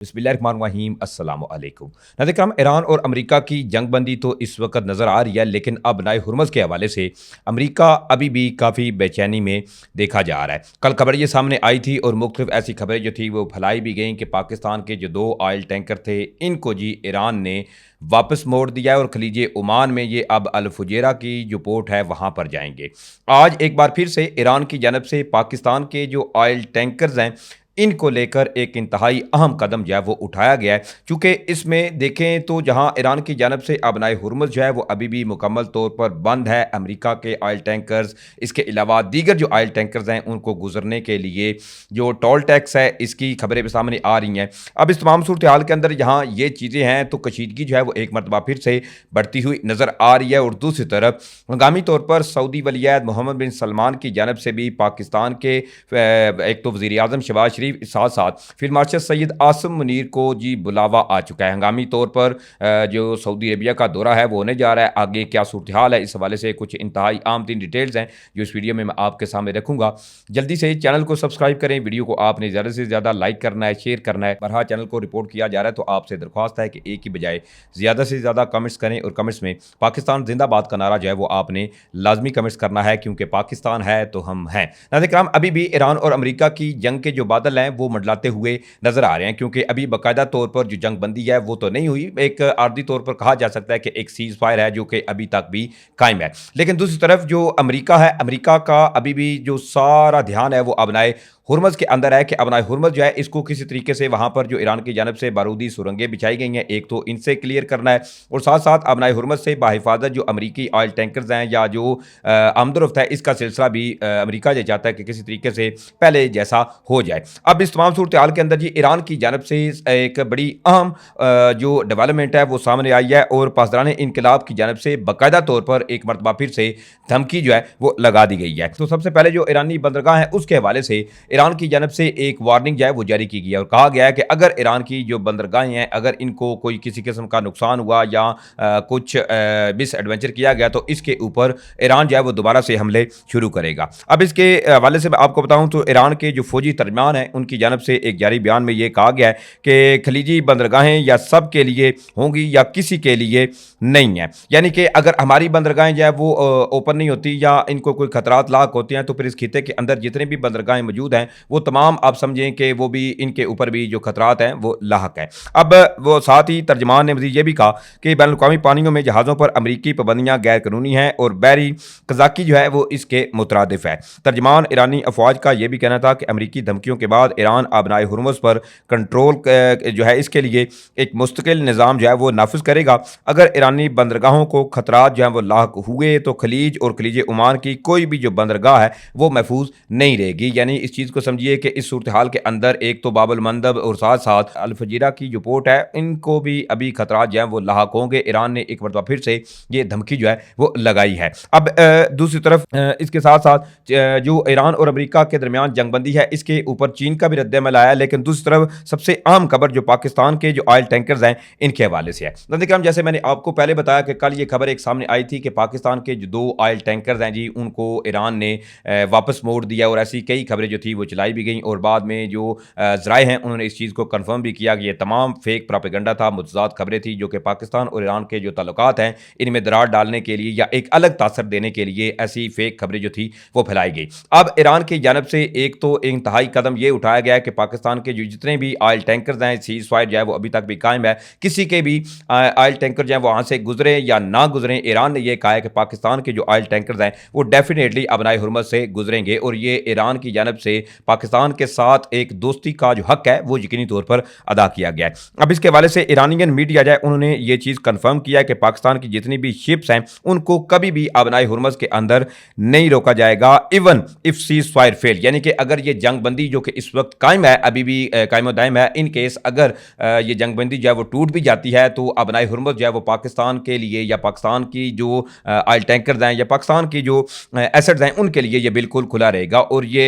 बिस्मिल्लाहिर्रहमानिर्रहीम अस्सलाम वालेकुम। नाज़रीन किराम, ईरान और अमेरिका की जंगबंदी तो इस वक्त नज़र आ रही है, लेकिन अब नए हुर्मुज़ के हवाले से अमेरिका अभी भी काफ़ी बेचैनी में देखा जा रहा है। कल खबर ये सामने आई थी और मुख्तलिफ ऐसी खबरें जो थी वो फैलाई भी गई कि पाकिस्तान के जो 2 ऑयल टैंकर थे, इनको जी ईरान ने वापस मोड़ दिया है और खलीज ओमान में ये अब अल फुजैरा की जो पोर्ट है वहाँ पर जाएंगे। आज एक बार फिर से ईरान की जानब से पाकिस्तान के जो ऑयल टैंकर्स हैं, इनको लेकर एक इंतहाई अहम कदम जो है वो उठाया गया है। चूँकि इसमें देखें तो जहाँ ईरान की जानब से अपनाए हुर्मुज़ जो है वो अभी भी मुकम्मल तौर पर बंद है। अमेरिका के ऑयल टैंकर्स, इसके अलावा दीगर जो ऑयल टैंकर्स हैं उनको गुजरने के लिए जो टोल टैक्स है, इसकी खबरें भी सामने आ रही हैं। अब इस तमाम सूरत हाल के अंदर यहाँ ये चीज़ें हैं तो कशीदगी जो है वो एक मरतबा फिर से बढ़ती हुई नज़र आ रही है। और दूसरी तरफ हंगामी तौर पर सऊदी वलीअहद मोहम्मद बिन सलमान की जानब से भी पाकिस्तान के एक तो वज़ीर आज़म शहबाज शरीफ, साथ साथ फील्ड मार्शल सैयद आसिम मुनीर को जी बुलावा आ चुका है। हंगामी तौर पर जो सऊदी अरबिया का दौरा है वो होने जा रहा है। आगे क्या सूरत हाल है, इस हवाले से कुछ इंतहाई आम तीन डिटेल्स हैं जो इस वीडियो में मैं आपके सामने रखूंगा। जल्दी से चैनल को सब्सक्राइब करें, वीडियो को आपने ज़्यादा से ज़्यादा लाइक करना है, शेयर करना है। बरहा चैनल को रिपोर्ट किया जा रहा है तो आपसे दरख्वास्त है कि एक ही बजाय ज़्यादा से ज़्यादा कमेंट्स करें और कमेंट्स में पाकिस्तान जिंदाबाद का नारा जो है वो आपने लाजमी कमेंट्स करना है, क्योंकि पाकिस्तान है तो हम हैं। नाज़रीन किराम, अभी भी ईरान और अमेरिका की जंग के जो बादल हैं वो मंडलाते हुए नजर आ रहे हैं, क्योंकि अभी बाकायदा तौर पर जो जंग बंदी है वो तो नहीं हुई। एक आर्दी तौर पर कहा जा सकता है कि एक सीज फायर है जो कि अभी तक भी कायम है। लेकिन दूसरी तरफ जो अमेरिका है, अमेरिका का अभी भी जो सारा ध्यान है वो अपनाए हुर्मुज़ के अंदर है कि अपनाए हुर्मुज़ जो है इसको किसी तरीके से वहाँ पर जो ईरान की जानब से बारूदी सुरंगें बिछाई गई हैं, एक तो इनसे क्लियर करना है और साथ साथ अपनाए हुर्मुज़ से बाहिफाजत जो अमरीकी ऑयल टैंकर्स हैं या जो आमदरफ्त है, इसका सिलसिला भी अमेरिका ये चाहता है कि किसी तरीके से पहले जैसा हो जाए। अब इस तमाम सूरत हाल के अंदर जी ईरान की जानब से एक बड़ी अहम जो डेवलपमेंट है वो सामने आई है और पासदारान इनकलाब की जानब से बाकायदा तौर पर एक मरतबा फिर से धमकी जो है वो लगा दी गई है। तो सबसे पहले जो ईरानी बंदरगाह है उसके हवाले से ईरान की जानब से एक वार्निंग जो है वो जारी की गई है और कहा गया है कि अगर ईरान की जो बंदरगाहें हैं, अगर इनको कोई किसी किस्म का नुकसान हुआ या कुछ मिस एडवेंचर किया गया तो इसके ऊपर ईरान जो है वो दोबारा से हमले शुरू करेगा। अब इसके हवाले से मैं आपको बताऊं तो ईरान के जो फौजी तर्जमान हैं उनकी जानब से एक जारी बयान में ये कहा गया है कि खलीजी बंदरगाहें या सब के लिए होंगी या किसी के लिए नहीं है। यानी कि अगर हमारी बंदरगाहें जो है वो ओपन नहीं होती या इनको कोई खतरात लाक होते हैं तो फिर इस खिते के अंदर जितने भी बंदरगाहें मौजूद हैं वो तमाम आप समझें कि वो भी इनके ऊपर भी जो खतरात हैं वो लाक है। अब वो साथ ही तर्जमान ने मज़ीद ये भी कहा कि बैन अवी पानियों में जहाज़ों पर अमरीकी पाबंदियाँ गैर कानूनी हैं और बहरी कज़ाकी जो है वो इसके मुतरादिफ है। तर्जमान ईरानी अफवाज का यह भी कहना था कि अमरीकी धमकियों के बाद ईरान अपनाए हुर्मुज़ पर कंट्रोल जो है इसके लिए एक मुस्तकिल निज़ाम जो है वो नाफिज करेगा। अगर ईरानी बंदरगाहों को खतरात जो है वो लाक हुए तो खलीज और खलीज ओमान की कोई भी जो बंदरगाह है वो महफूज नहीं रहेगी। यानी इस चीज़ को समझिए कि इस सूरत हाल के अंदर एक तो बाबुल मंदब और साथ साथ अल फजीरा की जो पोर्ट है इनको भी अभी खतरात जो है वो लाक होंगे। ईरान ने एक मरतबा फिर से ये धमकी जो है वो लगाई है। अब दूसरी तरफ इसके साथ साथ जो ईरान और अमेरिका के दरमियान जंगबंदी है इसके ऊपर चीन का भी रद्द-ए-अमल आया। लेकिन दूसरी तरफ सबसे अहम खबर जो पाकिस्तान के जो ऑयल टैंकर्स हैं इनके हवाले से है। नाज़रीन, जैसे मैंने आपको पहले बताया कि कल ये खबर एक सामने आई थी कि पाकिस्तान के जो 2 ऑयल टैंकर्स हैं जी उनको ईरान ने वापस मोड़ दिया और ऐसी कई खबरें जो थी वो चलाई भी गई और बाद में जो ज़राए हैं उन्होंने इस चीज़ को कन्फर्म भी किया कि ये तमाम फेक प्रोपेगेंडा था, मुतज़ाद खबरें थी जो कि पाकिस्तान और ईरान के जो ताल्लुकात हैं इनमें दरार डालने के लिए या एक अलग तासर देने के लिए ऐसी फेक खबरें जो थी वो फैलाई गई। अब ईरान की जानब से एक तो इंतहाई कदम ये उठाया गया है कि पाकिस्तान के जो जितने भी ऑयल टैंकर्स हैं, सीज फायर जो है वो अभी तक भी कायम है। किसी के भी ऑयल टैंकर जो है वहाँ से गुजरे या ना गुजरे, ईरान ने यह कहा है कि पाकिस्तान के जो ऑयल टैंकर्स हैं वो डेफिनेटली अपनाए हुर्मुज़ से गुजरेंगे और ये ईरान की जानब से पाकिस्तान के साथ एक दोस्ती का जो हक है वो यकीनी तौर पर अदा किया गया है। अब इसके हवाले से ईरानियन मीडिया जो है उन्होंने ये चीज़ कन्फर्म किया है कि पाकिस्तान की जितनी भी शिप्स हैं उनको कभी भी अपनाए हुर्मुज़ के अंदर नहीं रोका जाएगा, even if cease fire fail. यानी कि अगर ये जंग बंदी जो कि इस वक्त कायम है, अभी भी कायम दायम है, इन केस अगर ये जंग बंदी जो है वो टूट भी जाती है तो अपनाए हुर्मुज़ जो है वो पाकिस्तान के लिए या पाकिस्तान की जो ऑयल टैंकर्स हैं या पाकिस्तान की जो एसेट्स हैं उनके लिए ये बिल्कुल खुला रहेगा। और ये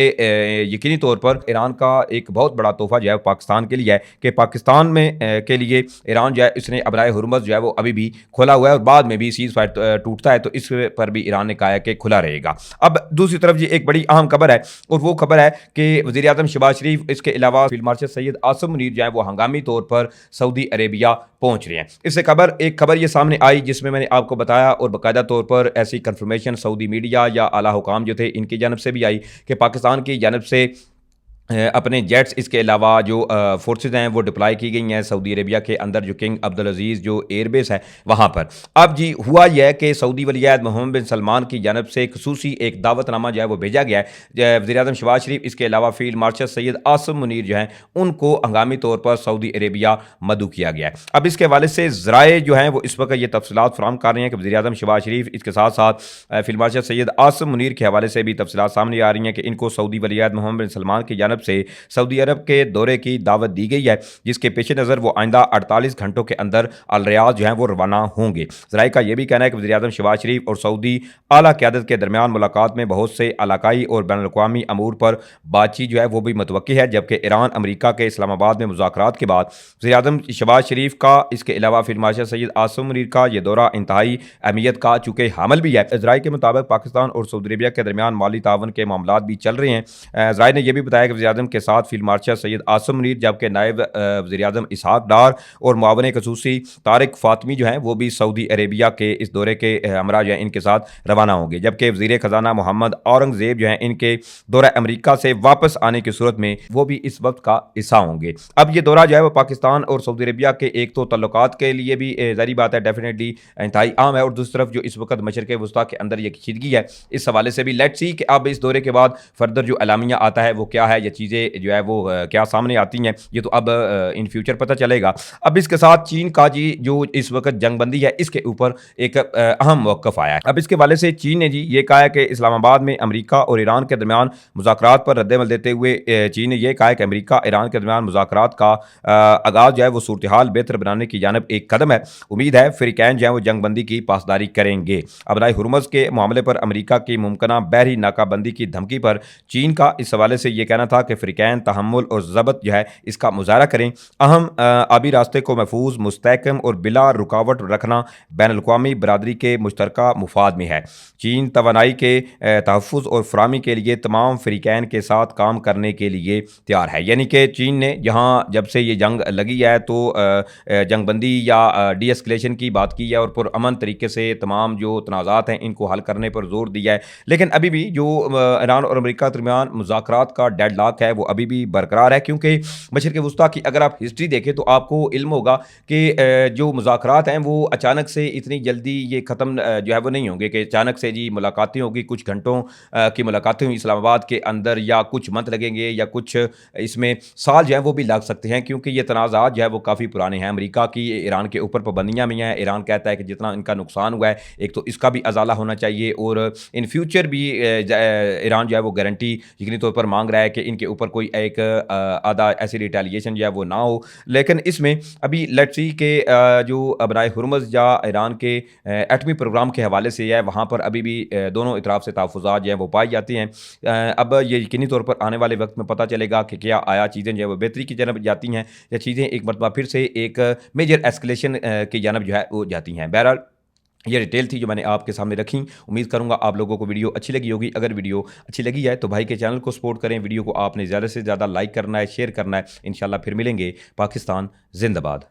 यकीनी तौर पर ईरान का एक बहुत बड़ा तोहफा जो है पाकिस्तान के लिए है कि पाकिस्तान में के लिए ईरान जो है इसने अबराए हुर्मुज़ जो है वो अभी भी खोला हुआ है और बाद में भी सीज़ फायर टूटता है तो इस पर भी ईरान ने कहा है कि खुला रहेगा। अब दूसरी तरफ ये एक बड़ी अहम खबर है और वो खबर है कि वज़ीर आज़म शहबाज शरीफ इसके अलावा फील्ड मार्शल सैयद आसिम मुनीर जो है वो हंगामी तौर पर सऊदी अरेबिया पहुंच रहे हैं। इससे एक खबर ये सामने आई जिसमें मैंने आपको बताया और बाकायदा तौर पर ऐसी कंफर्मेशन सऊदी मीडिया या आला हुकाम जो थे इनकी जानब से भी आई कि पाकिस्तान की जानब से अपने जेट्स इसके अलावा जो फोर्सेज हैं वो डिप्लॉय की गई हैं सऊदी अरेबिया के अंदर जो किंग अब्दुल अजीज़ जो एयरबेस है वहाँ पर। अब जी हुआ यह है कि सऊदी वलीअहद मोहम्मद बिन सलमान की जानब से खसूसी एक दावतनामा जो है वो भेजा गया है वज़ीर आज़म शहबाज शरीफ इसके अलावा फील्ड मार्शल सैयद आसिम मुनीर जो हैं उनको हंगामी तौर पर सऊदी अरेबिया मदऊ किया गया है। अब इसके हवाले से ज़राए जो हैं वो इस वक्त ये तफसीलात फराहम कर रहे हैं कि वज़ीर आज़म शहबाज शरीफ इसके साथ साथ फील्ड मार्शल सैयद आसिम मुनीर के हवाले से भी तफसीलात सामने आ रही हैं कि इनको सऊदी वलीअहद मोहम्मद बिन सलमान की जानब से सऊदी अरब के दौरे की दावत दी गई है जिसके पेश नज़र वो आइंदा 48 घंटों के अंदर अल रियाद जो है वो रवाना होंगे। ज़राए का यह भी कहना है कि वज़ीर आज़म शहबाज शरीफ और सऊदी आला क़यादत के दरमियान मुलाकात में बहुत से इलाकाई और बैनुल अक़वामी अमूर पर बातचीत जो है वो भी मुतवक्की है, जबकि ईरान अमरीका के इस्लामाबाद में मुज़ाकरात के बाद वज़ीर आज़म शहबाज शरीफ का इसके अलावा फील्ड मार्शल सैयद आसिम मुनीर का यह दौरा इंतहाई अहमियत का चूँकि हामिल भी है। ज़राए के मुताबिक पाकिस्तान और सऊदी अरेबिया के दरमियान माली तावन के मामला भी चल रहे हैं। ज़राए ने यह भी बताया कि वज़ीर आज़म के साथ फील्ड मार्शल सैयद आसिम मुनीर जबकि नायब वज़ीर आज़म इसहाक डार और मुआवन खसूसी तारिक फातमी जो हैं वो भी सऊदी अरेबिया के इस दौरे के हमरा जो है इनके साथ रवाना होंगे, जबकि वज़ीर ख़जाना मोहम्मद औरंगज़ेब जो हैं इनके दौरा अमरीका से वापस आने की सूरत में वो भी इस वक्त का हिस्सा होंगे। अब ये दौरा जो है वो पाकिस्तान और सऊदी अरेबिया के एक तो तल्लुकात के लिए भी ज़ाहिर बात है डेफिनेटली इंतहाई अहम है और दूसरी तरफ जो इस वक्त मशरक़ वस्ता के अंदर ये कशीदगी है इस हवाले से भी लेट्स सी कि अब इस दौरे के बाद फर्दर जो एलामिया आता है वो क्या है, ये चीज़ें जो है वो क्या सामने आती हैं ये तो अब इन फ्यूचर पता चलेगा। अब इसके साथ चीन का जी जो इस वक्त जंगबंदी है इसके ऊपर एक अहम मौक़िफ़ आया है। अब इसके हवाले से चीन ने जी ये कहा है कि इस्लामाबाद में अमरीका और ईरान के दरमियान मुज़ाकरात पर रद्द-ए-अमल देते हुए चीन ने यह कहा है कि अमरीका ईरान के दरमियान मुज़ाकरात का आगाज़ जो है वो सूरत हाल बेहतर बनाने की जानब एक कदम है। उम्मीद है फ़रीक़ैन जो है वो जंगबंदी की पासदारी करेंगे। अबराए हुर्मुज़ के मामले पर अमरीका की मुमकिना बहरी नाकाबंदी की धमकी पर चीन का इस हवाले से यह कहना था कि फ़रीक़ैन तहम्मुल और ज़ब्त जो है इसका मुज़ाहरा करें। अहम आबी रास्ते को महफूज मुस्तहकम और बिला रुकावट रखना बैनुल-अक़वामी बरादरी के मुश्तरका मुफाद में है। चीन तवानाई के तहफ़्फ़ुज़ और फ़राहमी के लिए तमाम फ़रीक़ैन के साथ काम करने के लिए तैयार है। यानी कि चीन ने जहाँ जब से ये जंग लगी है तो जंगबंदी या डी एस्केलेशन की बात की है और पुरअमन तरीके से तमाम जो तनाज़ात हैं इनको हल करने पर जोर दिया है, लेकिन अभी भी जो ईरान और अमरीका के दरमियान मुज़ाकरात का डेडलॉक है वो अभी भी बरकरार है, क्योंकि मशरिक़ वस्ता की अगर आप हिस्ट्री देखें तो आपको इल्म होगा कि जो मुज़ाकरात हैं वो अचानक से इतनी जल्दी ये ख़त्म जो है वो नहीं होंगे कि अचानक से जी मुलाकातें होगी, कुछ घंटों की मुलाकातें हुई इस्लामाबाद के अंदर या कुछ मंथ लगेंगे या कुछ इसमें साल जो है वो भी लग सकते हैं, क्योंकि ये तनाज़ात जो है वो काफ़ी पुराने हैं। अमरीका की ईरान के ऊपर पाबंदियाँ भी हैं। ईरान कहता है कि जितना इनका नुकसान हुआ है एक तो इसका भी अज़ाला होना चाहिए और इन फ्यूचर भी ईरान जो है वो गारंटी यकीनी तौर पर मांग रहा है कि इनके ऊपर कोई एक आधा ऐसी रिटेलिएशन जो है वो ना हो। लेकिन इसमें अभी लेट्स सी के जो अबराए हुर्मुज़ या ईरान के एटमी प्रोग्राम के हवाले से है वहाँ पर अभी भी दोनों इतराफ़ से तहफ़्फ़ुज़ात जो है वो पाई जाती हैं। अब ये यकीनी तौर पर आने वाले वक्त में पता चलेगा कि क्या आया चीज़ें जो है वो बेहतरी की जानब जाती हैं या चीज़ें एक मरतबा फिर से एक मेजर एस्केलेशन की जानब जो है वो जाती हैं। बहरहाल ये डिटेल थी जो मैंने आपके सामने रखी। उम्मीद करूंगा आप लोगों को वीडियो अच्छी लगी होगी। अगर वीडियो अच्छी लगी है तो भाई के चैनल को सपोर्ट करें। वीडियो को आपने ज़्यादा से ज़्यादा लाइक करना है, शेयर करना है। इंशाल्लाह फिर मिलेंगे। पाकिस्तान जिंदाबाद।